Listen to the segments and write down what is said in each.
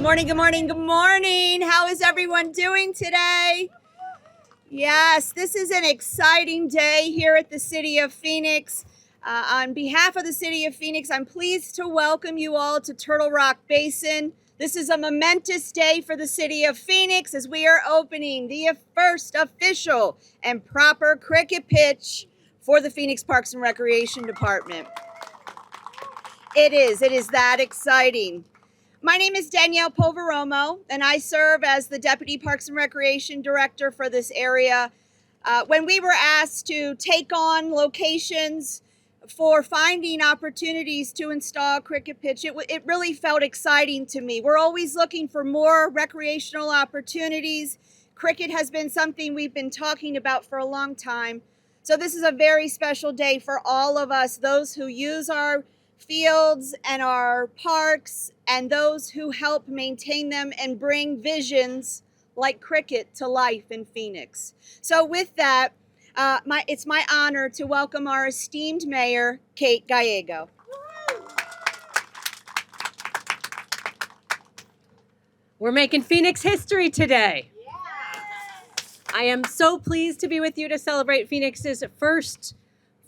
morning, good morning, good morning. How is everyone doing today? Yes, this is an exciting day here at the City of Phoenix. On behalf of the City of Phoenix, I'm pleased to welcome you all to Turtle Rock Basin. This is a momentous day for the City of Phoenix as we are opening the first official and proper cricket pitch for the Phoenix Parks and Recreation Department. It is that exciting. My name is Danielle Poveromo, and I serve as the Deputy Parks and Recreation Director for this area. When we were asked to take on locations for finding opportunities to install a cricket pitch, it really felt exciting to me. We're always looking for more recreational opportunities. Cricket has been something we've been talking about for a long time. So this is a very special day for all of us, those who use our fields and our parks, and those who help maintain them and bring visions like cricket to life in Phoenix. So with that, it's my honor to welcome our esteemed mayor, Kate Gallego. We're making Phoenix history today. I am so pleased to be with you to celebrate Phoenix's first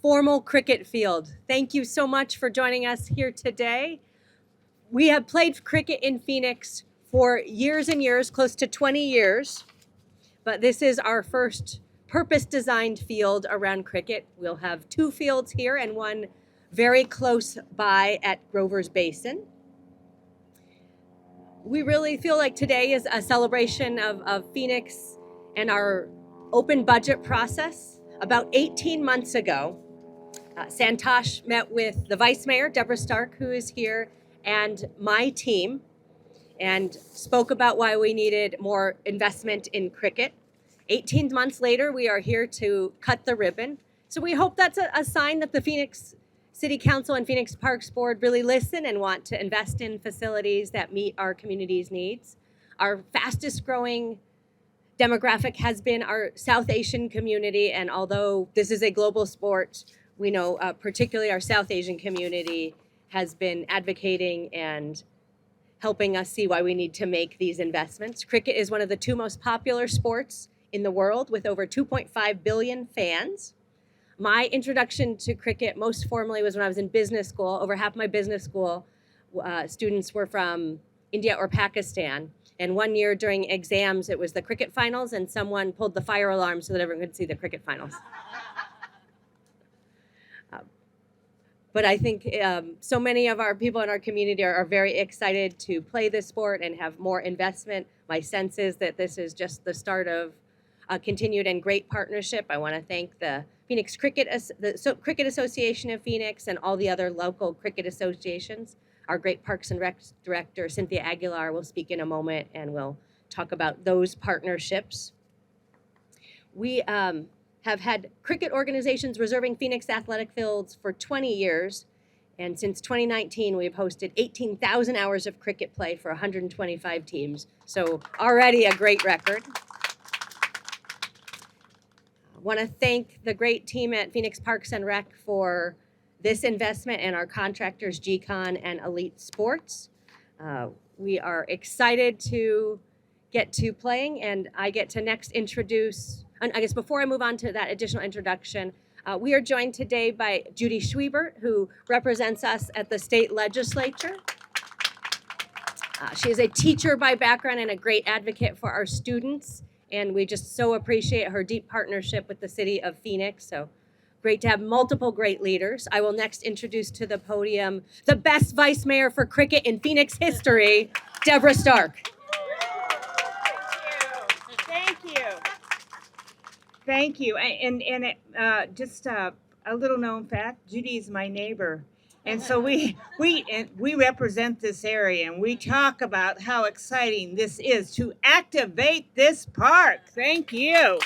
formal cricket field. Thank you so much for joining us here today. We have played cricket in Phoenix for years and years, close to 20 years, but this is our first purpose-designed field around cricket. We'll have 2 fields here and one very close by at Grover's Basin. We really feel like today is a celebration of Phoenix and our open budget process. About 18 months ago, Santosh met with the Vice Mayor, Deborah Stark, who is here, and my team, and spoke about why we needed more investment in cricket. 18 months later, we are here to cut the ribbon. So we hope that's a sign that the Phoenix City Council and Phoenix Parks Board really listen and want to invest in facilities that meet our community's needs. Our fastest growing demographic has been our South Asian community, and although this is a global sport, we know particularly our South Asian community has been advocating and helping us see why we need to make these investments. Cricket is one of the 2 most popular sports in the world with over 2.5 billion fans. My introduction to cricket most formally was when I was in business school. Over half my business school students were from India or Pakistan. And one year during exams, it was the cricket finals, and someone pulled the fire alarm so that everyone could see the cricket finals. But I think so many of our people in our community are very excited to play this sport and have more investment. My sense is that this is just the start of a continued and great partnership. I want to thank the Cricket Association of Phoenix and all the other local cricket associations. Our great Parks and Rec Director, Cynthia Aguilar, will speak in a moment, and we'll talk about those partnerships. We have had cricket organizations reserving Phoenix athletic fields for 20 years. And since 2019, we've hosted 18,000 hours of cricket play for 125 teams. So already a great record. I want to thank the great team at Phoenix Parks and Rec for this investment and our contractors, GCon and Elite Sports. We are excited to get to playing, and I get to next introduce, I guess before I move on to that additional introduction, we are joined today by Judy Schwiebert, who represents us at the state legislature. She is a teacher by background and a great advocate for our students, and we just so appreciate her deep partnership with the city of Phoenix. So great to have multiple great leaders. I will next introduce to the podium the best vice mayor for cricket in Phoenix history, Deborah Stark. Thank you. And just a little known fact, Judy is my neighbor. And so we represent this area, and we talk about how exciting this is to activate this park. Thank you.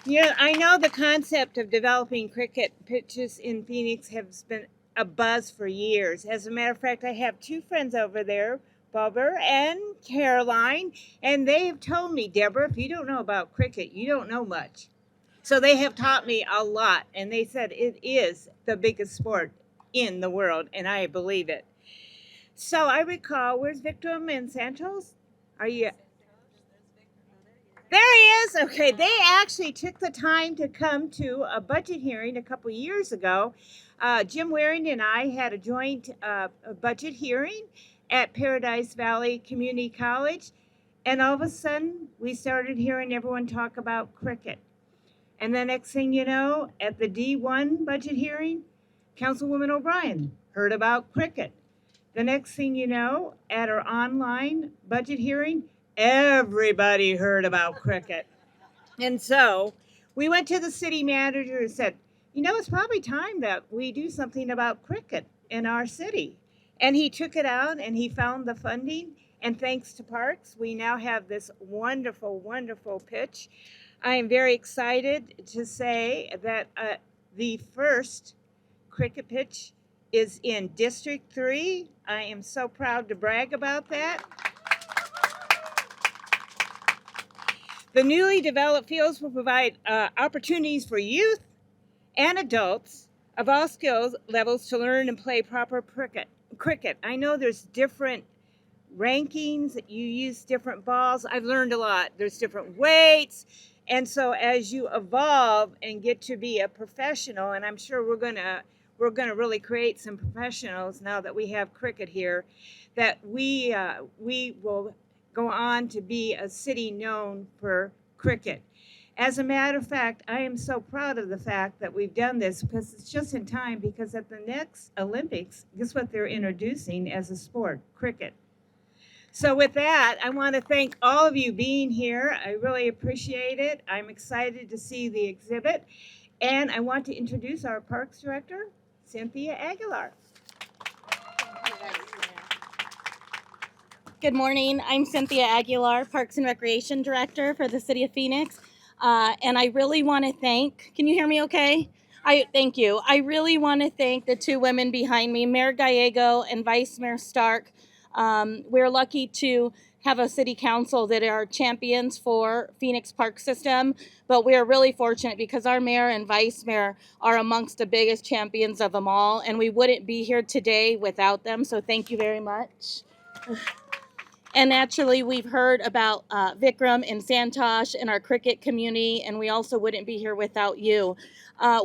Yeah, I know the concept of developing cricket pitches in Phoenix has been a buzz for years. As a matter of fact, I have 2 friends over there, Bubber and Caroline, and they have told me, Deborah, if you don't know about cricket, you don't know much. So they have taught me a lot, and they said it is the biggest sport in the world, and I believe it. So I recall, where's Victor and Santos? Are you? There he is. Okay, they actually took the time to come to a budget hearing a couple years ago. Jim Waring and I had a joint budget hearing at Paradise Valley Community College, and all of a sudden we started hearing everyone talk about cricket. And the next thing you know, at the D1 budget hearing, Councilwoman O'Brien heard about cricket. The next thing you know, at our online budget hearing, everybody heard about cricket. And so we went to the city manager and said, it's probably time that we do something about cricket in our city. And he took it out and he found the funding. And thanks to Parks, we now have this wonderful, wonderful pitch. I am very excited to say that the first cricket pitch is in District 3. I am so proud to brag about that. The newly developed fields will provide opportunities for youth and adults of all skills levels to learn and play proper cricket. I know there's different rankings, you use different balls. I've learned a lot. There's different weights. And so as you evolve and get to be a professional, and I'm sure we're gonna really create some professionals now that we have cricket here, that we will go on to be a city known for cricket. As a matter of fact, I am so proud of the fact that we've done this because it's just in time, because at the next Olympics, guess what they're introducing as a sport? Cricket. So with that, I want to thank all of you being here. I really appreciate it. I'm excited to see the exhibit. And I want to introduce our Parks Director, Cynthia Aguilar. Good morning. I'm Cynthia Aguilar, Parks and Recreation Director for the City of Phoenix. And I really want to can you hear me okay? Thank you. I really want to thank the two women behind me, Mayor Gallego and Vice Mayor Stark. We're lucky to have a city council that are champions for Phoenix Park System, but we are really fortunate because our mayor and vice mayor are amongst the biggest champions of them all, and we wouldn't be here today without them, so thank you very much. And naturally, we've heard about Vikram and Santosh in our cricket community, and we also wouldn't be here without you.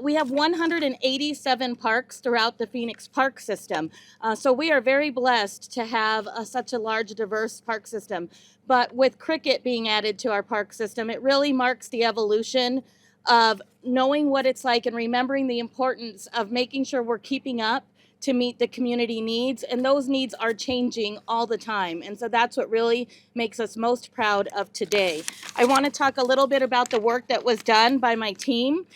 We have 187 parks throughout the Phoenix Park System, so we are very blessed to have such a large, diverse park system. But with cricket being added to our park system, it really marks the evolution of knowing what it's like and remembering the importance of making sure we're keeping up to meet the community needs, and those needs are changing all the time, and so that's what really makes us most proud of today. I want to talk a little bit about the work that was done by my team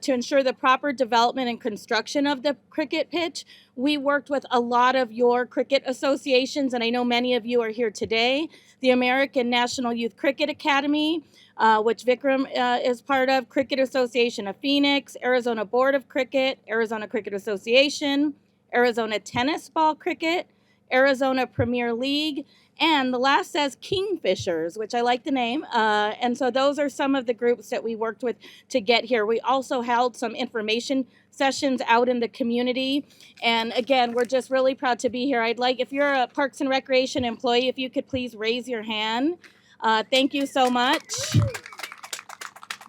to ensure the proper development and construction of the cricket pitch. We worked with a lot of your cricket associations, and I know many of you are here today. The American National Youth Cricket Academy, which Vikram is part of, Cricket Association of Phoenix, Arizona Board of Cricket, Arizona Cricket Association, Arizona Tennis Ball Cricket, Arizona Premier League, and the last says Kingfishers, which I like the name. And so those are some of the groups that we worked with to get here. We also held some information sessions out in the community. And again, we're just really proud to be here. I'd like, if you're a Parks and Recreation employee, if you could please raise your hand. Thank you so much.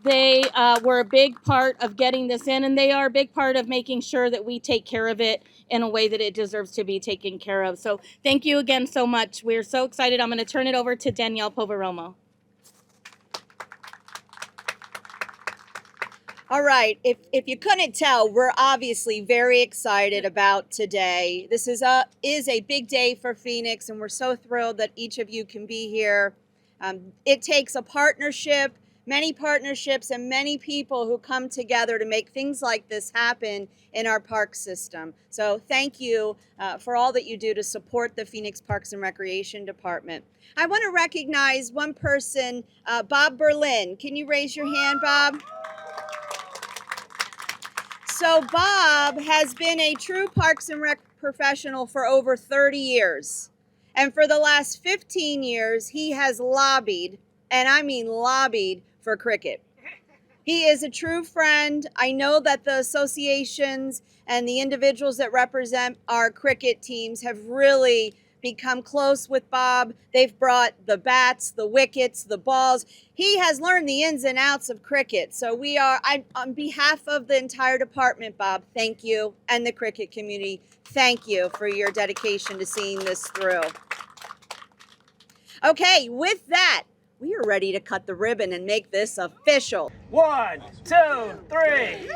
They were a big part of getting this in, and they are a big part of making sure that we take care of it in a way that it deserves to be taken care of. So thank you again so much. We're so excited. I'm going to turn it over to Danielle Poveromo. All right, if you couldn't tell, we're obviously very excited about today. This is a big day for Phoenix, and we're so thrilled that each of you can be here. It takes a partnership, many partnerships, and many people who come together to make things like this happen in our park system. So thank you for all that you do to support the Phoenix Parks and Recreation Department. I want to recognize one person, Bob Berlin. Can you raise your hand, Bob? So Bob has been a true Parks and Rec professional for over 30 years. And for the last 15 years, he has lobbied, and I mean lobbied, for cricket. He is a true friend. I know that the associations and the individuals that represent our cricket teams have really become close with Bob. They've brought the bats, the wickets, the balls. He has learned the ins and outs of cricket. So on behalf of the entire department, Bob, thank you, and the cricket community, thank you for your dedication to seeing this through. Okay, with that, we are ready to cut the ribbon and make this official. 1, 2, 3.